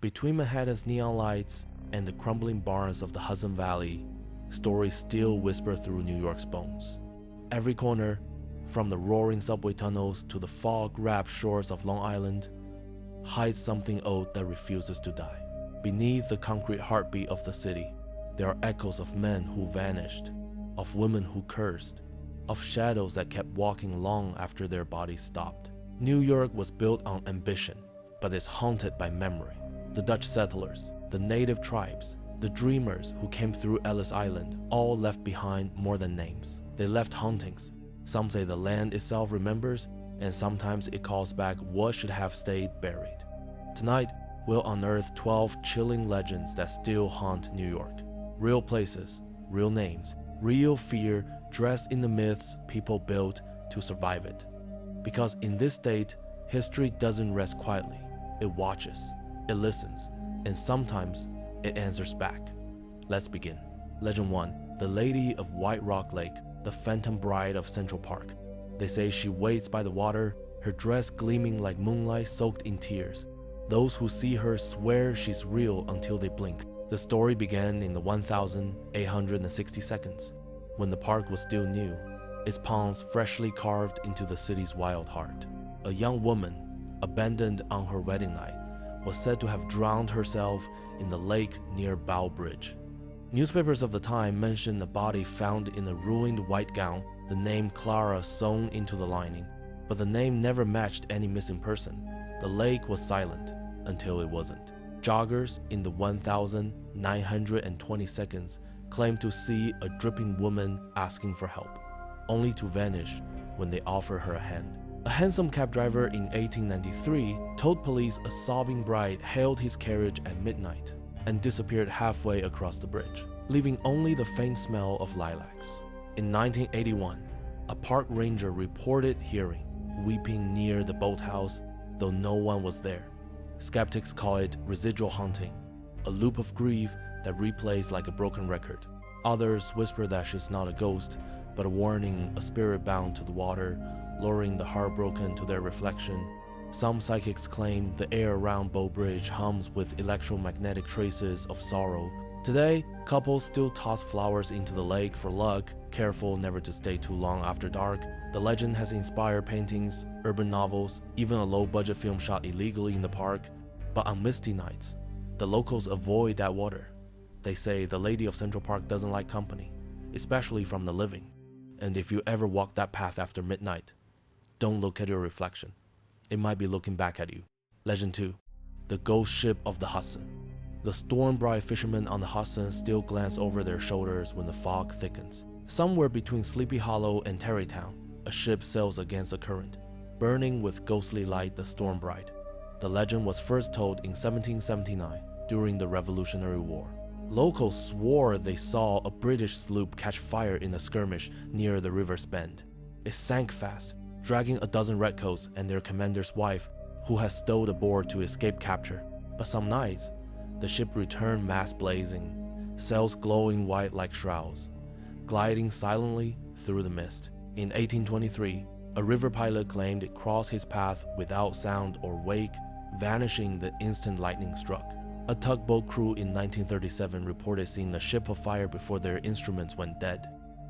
Between Manhattan's neon lights and the crumbling barns of the Hudson Valley, stories still whisper through New York's bones. Every corner, from the roaring subway tunnels to the fog-wrapped shores of Long Island, hides something old that refuses to die. Beneath the concrete heartbeat of the city, there are echoes of men who vanished, of women who cursed, of shadows that kept walking long after their bodies stopped. New York was built on ambition, but is haunted by memory. The Dutch settlers, the native tribes, the dreamers who came through Ellis Island all left behind more than names. They left hauntings. Some say the land itself remembers, and sometimes it calls back what should have stayed buried. Tonight, we'll unearth 12 chilling legends that still haunt New York. Real places, real names, real fear dressed in the myths people built to survive it. Because in this state, history doesn't rest quietly. It watches, it listens, and sometimes it answers back. Let's begin. Legend 1. The Lady of White Rock Lake, the Phantom Bride of Central Park. They say she waits by the water, her dress gleaming like moonlight soaked in tears. Those who see her swear she's real until they blink. The story began in the 1,860 seconds, when the park was still new, its ponds freshly carved into the city's wild heart. A young woman, abandoned on her wedding night, was said to have drowned herself in the lake near Bow Bridge. Newspapers of the time mentioned a body found in a ruined white gown, the name Clara sewn into the lining, but the name never matched any missing person. The lake was silent until it wasn't. Joggers in the 1,920 seconds claimed to see a dripping woman asking for help, only to vanish when they offered her a hand. A hansom cab driver in 1893 told police a sobbing bride hailed his carriage at midnight and disappeared halfway across the bridge, leaving only the faint smell of lilacs. In 1981, a park ranger reported hearing weeping near the boathouse, though no one was there. Skeptics call it residual haunting, a loop of grief that replays like a broken record. Others whisper that she's not a ghost, but a warning, a spirit bound to the water, luring the heartbroken to their reflection. Some psychics claim the air around Bow Bridge hums with electromagnetic traces of sorrow. Today, couples still toss flowers into the lake for luck, careful never to stay too long after dark. The legend has inspired paintings, urban novels, even a low-budget film shot illegally in the park. But on misty nights, the locals avoid that water. They say the Lady of Central Park doesn't like company, especially from the living. And if you ever walk that path after midnight, don't look at your reflection. It might be looking back at you. Legend 2. The Ghost Ship of the Hudson. The storm-bride fishermen on the Hudson still glance over their shoulders when the fog thickens. Somewhere between Sleepy Hollow and Tarrytown, a ship sails against the current, burning with ghostly light the storm bride. The legend was first told in 1779 during the Revolutionary War. Locals swore they saw a British sloop catch fire in a skirmish near the river's bend. It sank fast, dragging a dozen redcoats and their commander's wife, who had stowed aboard to escape capture. But some nights, the ship returned mast blazing, sails glowing white like shrouds, gliding silently through the mist. In 1823, a river pilot claimed it crossed his path without sound or wake, vanishing the instant lightning struck. A tugboat crew in 1937 reported seeing a ship afire before their instruments went dead.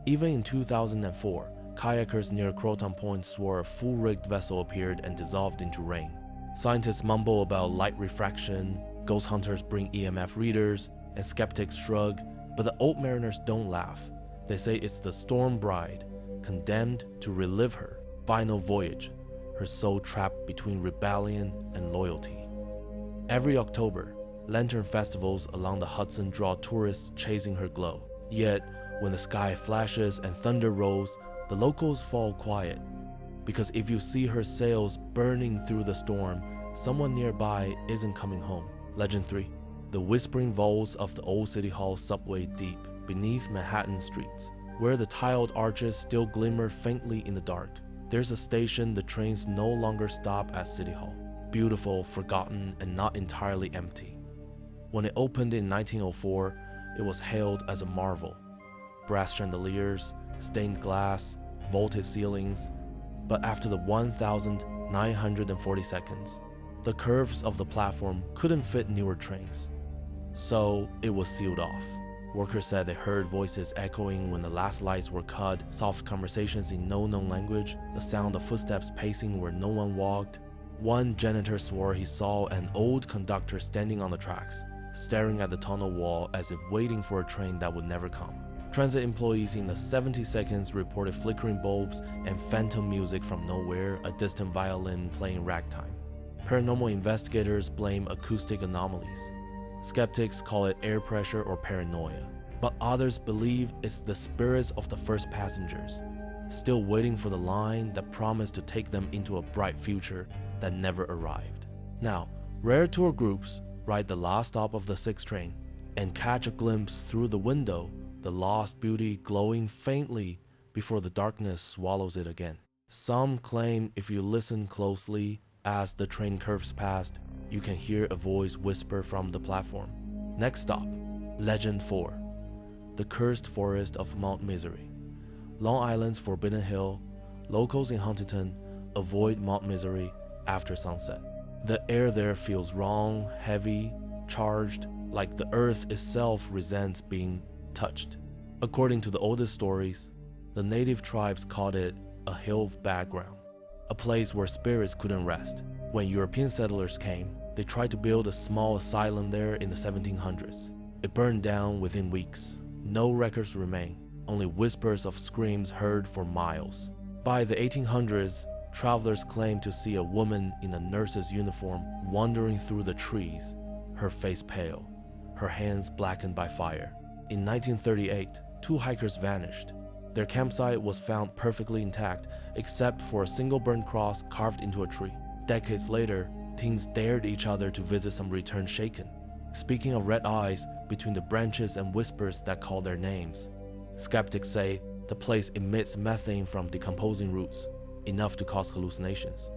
Even in 2004, kayakers near Croton Point swore a full-rigged vessel appeared and dissolved into rain. Scientists mumble about light refraction, ghost hunters bring EMF readers, and skeptics shrug, but the old mariners don't laugh. They say it's the storm bride, condemned to relive her final voyage, her soul trapped between rebellion and loyalty. Every October, lantern festivals along the Hudson draw tourists chasing her glow. Yet, when the sky flashes and thunder rolls, the locals fall quiet. Because if you see her sails burning through the storm, someone nearby isn't coming home. Legend 3. The whispering vaults of the old City Hall subway deep beneath Manhattan streets, where the tiled arches still glimmer faintly in the dark. There's a station the trains no longer stop at City Hall. Beautiful, forgotten, and not entirely empty. When it opened in 1904, it was hailed as a marvel. Brass chandeliers, stained glass, vaulted ceilings. But after the 1,940 seconds, The curves of the platform couldn't fit newer trains, so it was sealed off. Workers said they heard voices echoing when the last lights were cut, soft conversations in no known language, the sound of footsteps pacing where no one walked. One janitor swore he saw an old conductor standing on the tracks, staring at the tunnel wall as if waiting for a train that would never come. Transit employees in the 70 seconds reported flickering bulbs and phantom music from nowhere, a distant violin playing ragtime. Paranormal investigators blame acoustic anomalies. Skeptics call it air pressure or paranoia, but others believe it's the spirits of the first passengers, still waiting for the line that promised to take them into a bright future that never arrived. Now, rare tour groups ride the last stop of the 6 train and catch a glimpse through the window, the lost beauty glowing faintly before the darkness swallows it again. Some claim if you listen closely as the train curves past, you can hear a voice whisper from the platform. Next stop, Legend 4, the cursed forest of Mount Misery. Long Island's Forbidden Hill, locals in Huntington avoid Mount Misery after sunset. The air there feels wrong, heavy, charged, like the earth itself resents being touched. According to the oldest stories, the native tribes called it a hill of bad ground, a place where spirits couldn't rest. When European settlers came, they tried to build a small asylum there in the 1700s. It burned down within weeks. No records remain, only whispers of screams heard for miles. By the 1800s, travelers claimed to see a woman in a nurse's uniform wandering through the trees, her face pale, her hands blackened by fire. In 1938, 2 hikers vanished. Their campsite was found perfectly intact, except for a single burned cross carved into a tree. Decades later, teens dared each other to visit some returned shaken, speaking of red eyes between the branches and whispers that call their names. Skeptics say the place emits methane from decomposing roots, enough to cause hallucinations.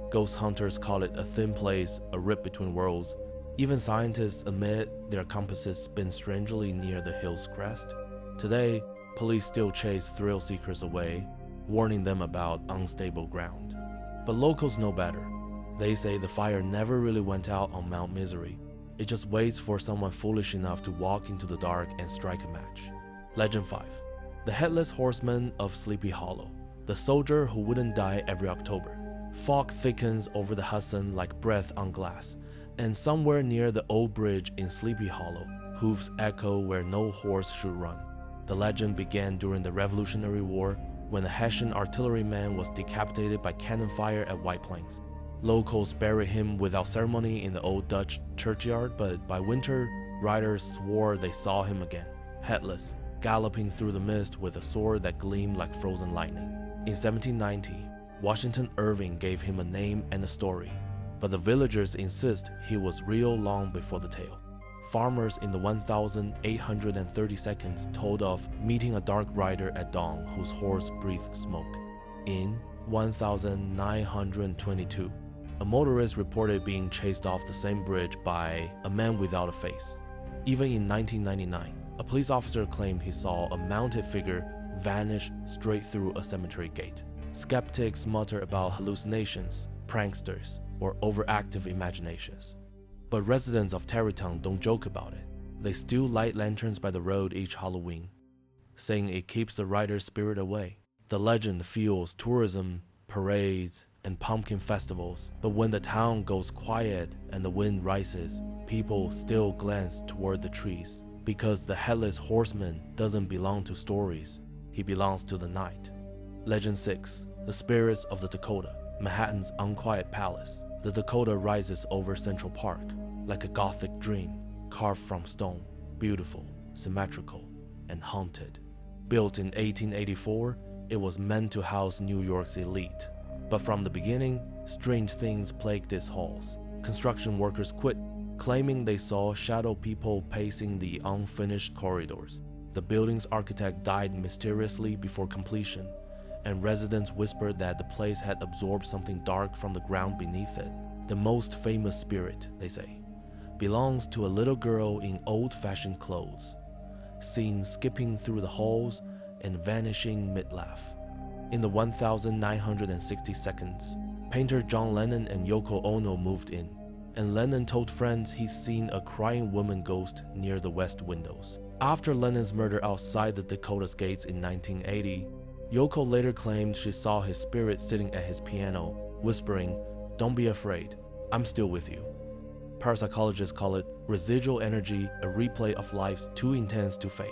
Ghost hunters call it a thin place, a rip between worlds. Even scientists admit their compasses spin strangely near the hill's crest. Today, police still chase thrill seekers away, warning them about unstable ground. But locals know better. They say the fire never really went out on Mount Misery. It just waits for someone foolish enough to walk into the dark and strike a match. Legend 5. The Headless Horseman of Sleepy Hollow, the soldier who wouldn't die every October. Fog thickens over the Hudson like breath on glass, and somewhere near the old bridge in Sleepy Hollow, hoofs echo where no horse should run. The legend began during the Revolutionary War when a Hessian artilleryman was decapitated by cannon fire at White Plains. Locals buried him without ceremony in the old Dutch churchyard, but by winter, riders swore they saw him again, headless, galloping through the mist with a sword that gleamed like frozen lightning. In 1790, Washington Irving gave him a name and a story, but the villagers insist he was real long before the tale. Farmers in the 1,830 seconds told of meeting a dark rider at dawn whose horse breathed smoke. In 1,922, a motorist reported being chased off the same bridge by a man without a face. Even in 1999, a police officer claimed he saw a mounted figure vanish straight through a cemetery gate. Skeptics mutter about hallucinations, pranksters, or overactive imaginations. But residents of Tarrytown don't joke about it. They still light lanterns by the road each Halloween, saying it keeps the rider's spirit away. The legend fuels tourism, parades, and pumpkin festivals, but when the town goes quiet and the wind rises, people still glance toward the trees, because the Headless Horseman doesn't belong to stories, he belongs to the night. Legend 6. The Spirits of the Dakota, Manhattan's unquiet palace. The Dakota rises over Central Park, like a gothic dream, carved from stone, beautiful, symmetrical, and haunted. Built in 1884, it was meant to house New York's elite. But from the beginning, strange things plagued its halls. Construction workers quit, claiming they saw shadow people pacing the unfinished corridors. The building's architect died mysteriously before completion, and residents whispered that the place had absorbed something dark from the ground beneath it. The most famous spirit, they say, belongs to a little girl in old-fashioned clothes, seen skipping through the halls and vanishing mid-laugh. In the 1,960 seconds, painter John Lennon and Yoko Ono moved in. and Lennon told friends he's seen a crying woman ghost near the west windows. After Lennon's murder outside the Dakota's gates in 1980, Yoko later claimed she saw his spirit sitting at his piano, whispering, "Don't be afraid, I'm still with you." Parapsychologists call it residual energy, a replay of lives too intense to fade.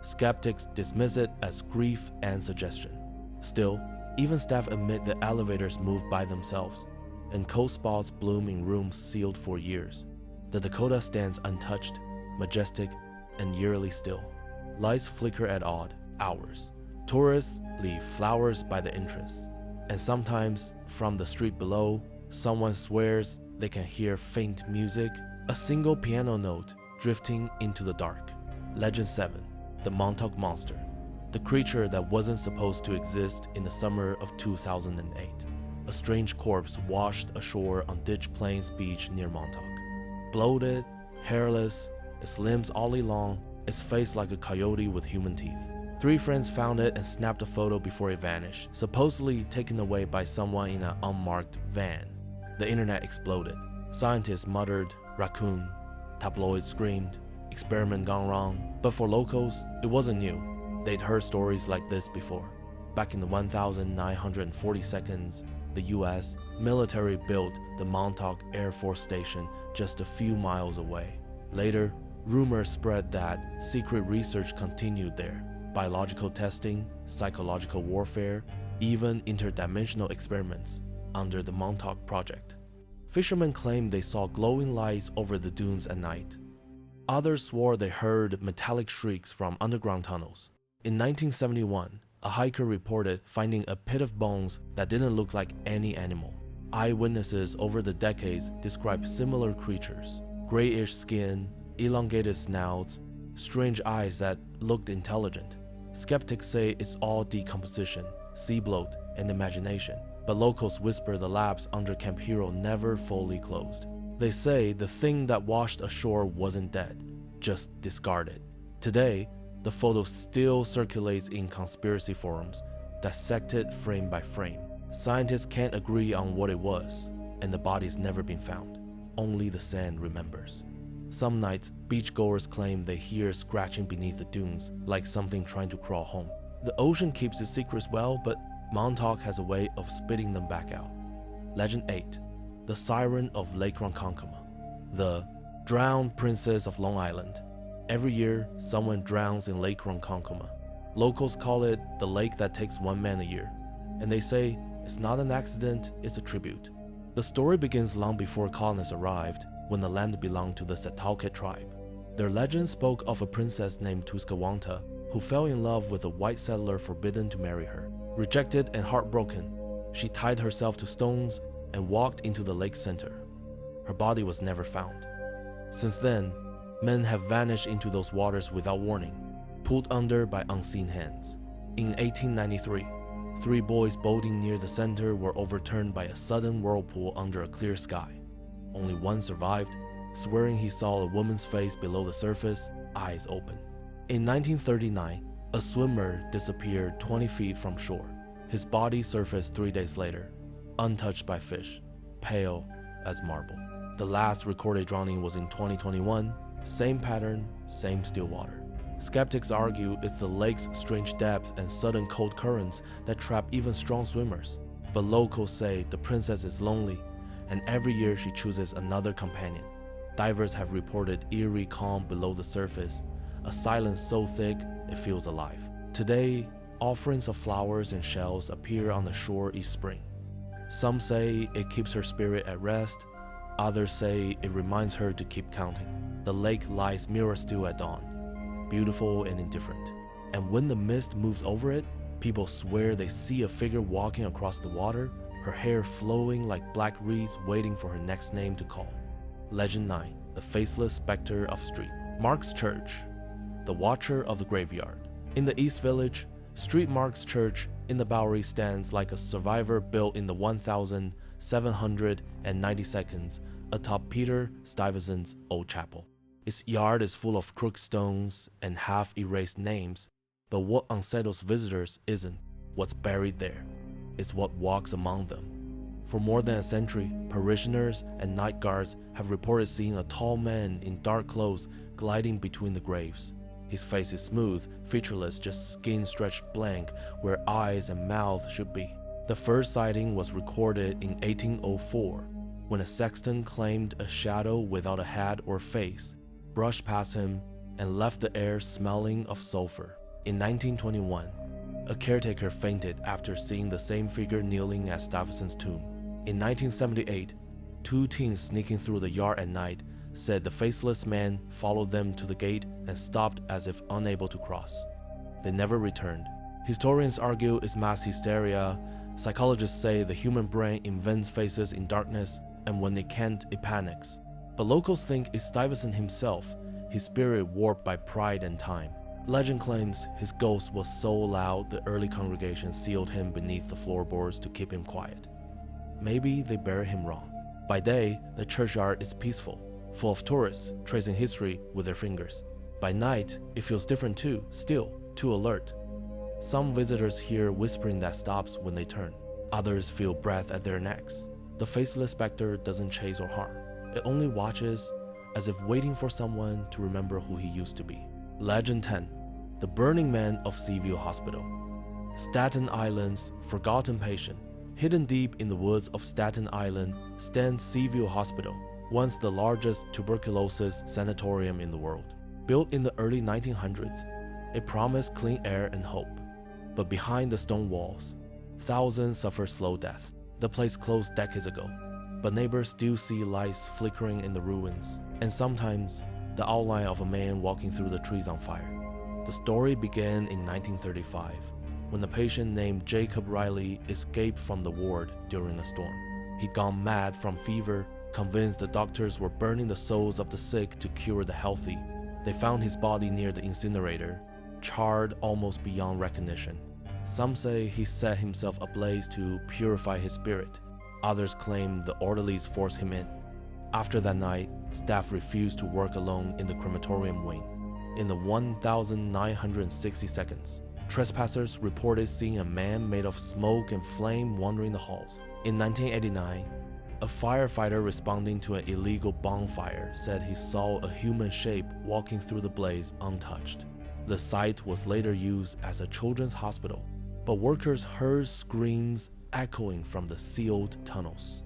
Skeptics dismiss it as grief and suggestion. Still, even staff admit that elevators move by themselves, and cold spots bloom in rooms sealed for years. The Dakota stands untouched, majestic, and eerily still. Lights flicker at odd hours. Tourists leave flowers by the entrance, and sometimes, from the street below, someone swears they can hear faint music, a single piano note drifting into the dark. Legend 7. The Montauk Monster, the creature that wasn't supposed to exist in the summer of 2008. A strange corpse washed ashore on Ditch Plains Beach near Montauk. Bloated, hairless, its limbs oddly long, its face like a coyote with human teeth. 3 friends found it and snapped a photo before it vanished, supposedly taken away by someone in an unmarked van. The internet exploded. Scientists muttered, "Raccoon." Tabloids screamed, "Experiment gone wrong." But for locals, it wasn't new. They'd heard stories like this before. Back in the 1942, the US military built the Montauk Air Force Station just a few miles away. Later, rumors spread that secret research continued there. Biological testing, psychological warfare, even interdimensional experiments under the Montauk Project. Fishermen claimed they saw glowing lights over the dunes at night. Others swore they heard metallic shrieks from underground tunnels. In 1971, a hiker reported finding a pit of bones that didn't look like any animal. Eyewitnesses over the decades described similar creatures: grayish skin, elongated snouts, strange eyes that looked intelligent. Skeptics say it's all decomposition, sea bloat, and imagination, but locals whisper the labs under Camp Hero never fully closed. They say the thing that washed ashore wasn't dead, just discarded. Today, the photo still circulates in conspiracy forums, dissected frame by frame. Scientists can't agree on what it was, and the body's never been found. Only the sand remembers. Some nights, beachgoers claim they hear scratching beneath the dunes, like something trying to crawl home. The ocean keeps its secrets well, but Montauk has a way of spitting them back out. Legend 8. The Siren of Lake Ronkonkoma, the drowned princess of Long Island. Every year, someone drowns in Lake Ronkonkoma. Locals call it the lake that takes one man a year, and they say it's not an accident, it's a tribute. The story begins long before colonists arrived, when the land belonged to the Setauket tribe. Their legend spoke of a princess named Tuskawanta who fell in love with a white settler forbidden to marry her. Rejected and heartbroken, she tied herself to stones and walked into the lake's center. Her body was never found. Since then, men have vanished into those waters without warning, pulled under by unseen hands. In 1893, 3 boys boating near the center were overturned by a sudden whirlpool under a clear sky. Only one survived, swearing he saw a woman's face below the surface, eyes open. In 1939, a swimmer disappeared 20 feet from shore. His body surfaced 3 days later, untouched by fish, pale as marble. The last recorded drowning was in 2021, same pattern, same still water. Skeptics argue it's the lake's strange depth and sudden cold currents that trap even strong swimmers. But locals say the princess is lonely, and every year she chooses another companion. Divers have reported eerie calm below the surface, a silence so thick it feels alive. Today, offerings of flowers and shells appear on the shore each spring. Some say it keeps her spirit at rest, others say it reminds her to keep counting. The lake lies mirror still at dawn, beautiful and indifferent. And when the mist moves over it, people swear they see a figure walking across the water, her hair flowing like black reeds waiting for her next name to call. Legend 9. The Faceless Spectre of Street. Mark's Church, the Watcher of the Graveyard. In the East Village, Street Mark's Church in the Bowery stands like a survivor built in the 1792 atop Peter Stuyvesant's old chapel. Its yard is full of crooked stones and half-erased names, but what unsettles visitors isn't what's buried there, it's what walks among them. For more than a century, parishioners and night guards have reported seeing a tall man in dark clothes gliding between the graves. His face is smooth, featureless, just skin stretched blank where eyes and mouth should be. The first sighting was recorded in 1804, when a sexton claimed a shadow without a head or face brushed past him and left the air smelling of sulfur. In 1921, a caretaker fainted after seeing the same figure kneeling at Stuyvesant's tomb. In 1978, two teens sneaking through the yard at night said the faceless man followed them to the gate and stopped as if unable to cross. They never returned. Historians argue it's mass hysteria. Psychologists say the human brain invents faces in darkness, and when it can't, it panics. But locals think it's Stuyvesant himself, his spirit warped by pride and time. Legend claims his ghost was so loud the early congregation sealed him beneath the floorboards to keep him quiet. Maybe they buried him wrong. By day, the churchyard is peaceful, full of tourists tracing history with their fingers. By night, it feels different too, still, too alert. Some visitors hear whispering that stops when they turn. Others feel breath at their necks. The faceless specter doesn't chase or harm. It only watches, as if waiting for someone to remember who he used to be. Legend 10. The Burning Man of Seaview Hospital. Staten Island's forgotten patient. Hidden deep in the woods of Staten Island stands Seaview Hospital, once the largest tuberculosis sanatorium in the world. Built in the early 1900s, it promised clean air and hope. But behind the stone walls, thousands suffer slow deaths. The place closed decades ago, but neighbors still see lights flickering in the ruins, and sometimes the outline of a man walking through the trees on fire. The story began in 1935, when a patient named Jacob Riley escaped from the ward during a storm. He'd gone mad from fever, convinced the doctors were burning the souls of the sick to cure the healthy. They found his body near the incinerator, charred almost beyond recognition. Some say he set himself ablaze to purify his spirit. Others claim the orderlies forced him in. After that night, staff refused to work alone in the crematorium wing. In the 1,960 seconds, trespassers reported seeing a man made of smoke and flame wandering the halls. In 1989, a firefighter responding to an illegal bonfire said he saw a human shape walking through the blaze untouched. The site was later used as a children's hospital, but workers heard screams echoing from the sealed tunnels.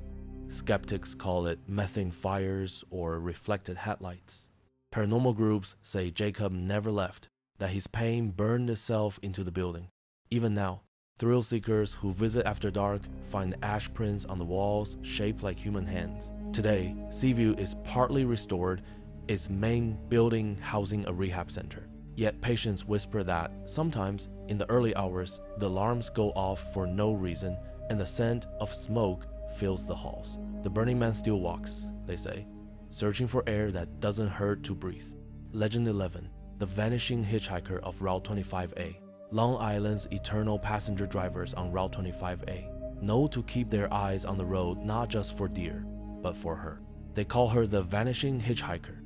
Skeptics call it methane fires or reflected headlights. Paranormal groups say Jacob never left, that his pain burned itself into the building. Even now, thrill seekers who visit after dark find ash prints on the walls shaped like human hands. Today, Seaview is partly restored, its main building housing a rehab center. Yet patients whisper that sometimes, in the early hours, the alarms go off for no reason and the scent of smoke fills the halls. The Burning Man still walks, they say, searching for air that doesn't hurt to breathe. Legend 11. The Vanishing Hitchhiker of Route 25A. Long Island's eternal passenger drivers on Route 25A know to keep their eyes on the road not just for deer, but for her. They call her the Vanishing Hitchhiker,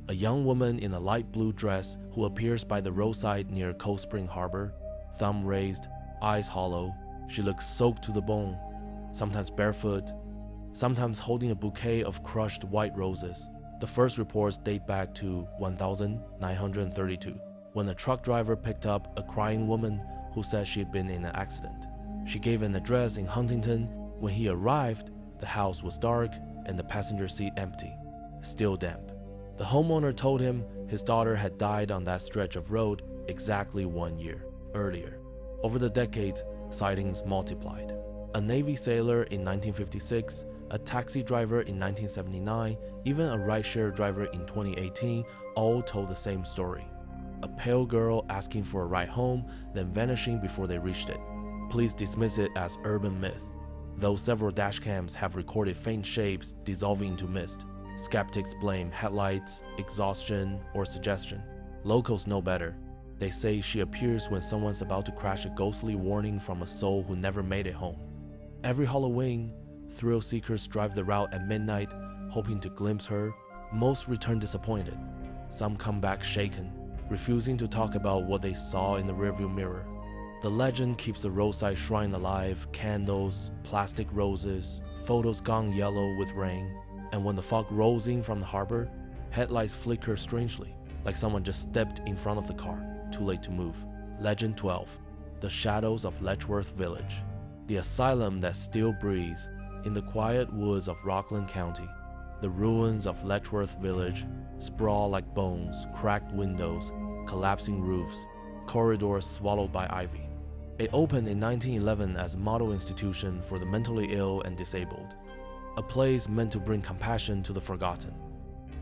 a young woman in a light blue dress who appears by the roadside near Cold Spring Harbor, thumb raised, eyes hollow. She looks soaked to the bone, sometimes barefoot, sometimes holding a bouquet of crushed white roses. The first reports date back to 1932, when a truck driver picked up a crying woman who said she had been in an accident. She gave an address in Huntington. When he arrived, the house was dark and the passenger seat empty, still damp. The homeowner told him his daughter had died on that stretch of road exactly 1 year earlier. Over the decades, sightings multiplied. A Navy sailor in 1956, a taxi driver in 1979, even a rideshare driver in 2018 all told the same story. A pale girl asking for a ride home, then vanishing before they reached it. Police dismiss it as urban myth, though several dashcams have recorded faint shapes dissolving into mist. Skeptics blame headlights, exhaustion, or suggestion. Locals know better. They say she appears when someone's about to crash, a ghostly warning from a soul who never made it home. Every Halloween, thrill seekers drive the route at midnight, hoping to glimpse her. Most return disappointed. Some come back shaken, refusing to talk about what they saw in the rearview mirror. The legend keeps the roadside shrine alive, candles, plastic roses, photos gone yellow with rain, and when the fog rolls in from the harbor, headlights flicker strangely, like someone just stepped in front of the car, too late to move. Legend 12. The Shadows of Letchworth Village. The asylum that still breathes. In the quiet woods of Rockland County, the ruins of Letchworth Village sprawl like bones, cracked windows, collapsing roofs, corridors swallowed by ivy. It opened in 1911 as a model institution for the mentally ill and disabled, a place meant to bring compassion to the forgotten.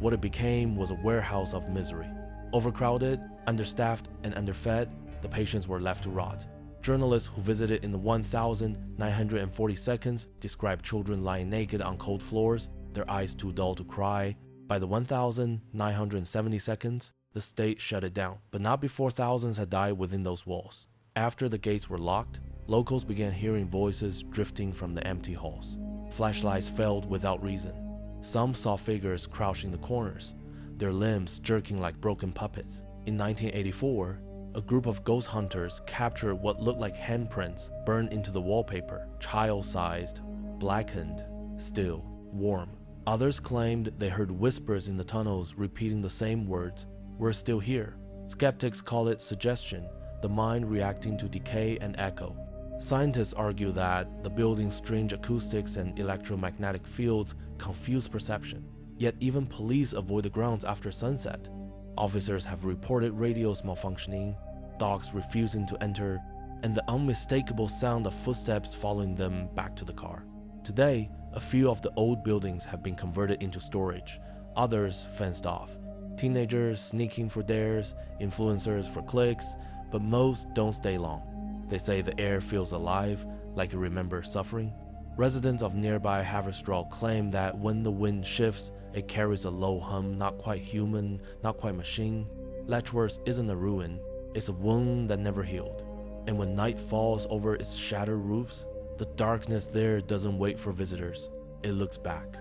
What it became was a warehouse of misery. Overcrowded, understaffed, and underfed, the patients were left to rot. Journalists who visited in the 1,940 seconds described children lying naked on cold floors, their eyes too dull to cry. By the 1,970 seconds, the state shut it down, but not before thousands had died within those walls. After the gates were locked, locals began hearing voices drifting from the empty halls. Flashlights failed without reason. Some saw figures crouching in the corners, their limbs jerking like broken puppets. In 1984, a group of ghost hunters captured what looked like handprints burned into the wallpaper, child-sized, blackened, still, warm. Others claimed they heard whispers in the tunnels repeating the same words, "We're still here." Skeptics call it suggestion, the mind reacting to decay and echo. Scientists argue that the building's strange acoustics and electromagnetic fields confuse perception. Yet even police avoid the grounds after sunset. Officers have reported radios malfunctioning, dogs refusing to enter, and the unmistakable sound of footsteps following them back to the car. Today, a few of the old buildings have been converted into storage, others fenced off. Teenagers sneaking for dares, influencers for clicks, but most don't stay long. They say the air feels alive, like it remembers suffering. Residents of nearby Haverstraw claim that when the wind shifts, it carries a low hum, not quite human, not quite machine. Letchworth isn't a ruin, it's a wound that never healed. And when night falls over its shattered roofs, the darkness there doesn't wait for visitors, it looks back.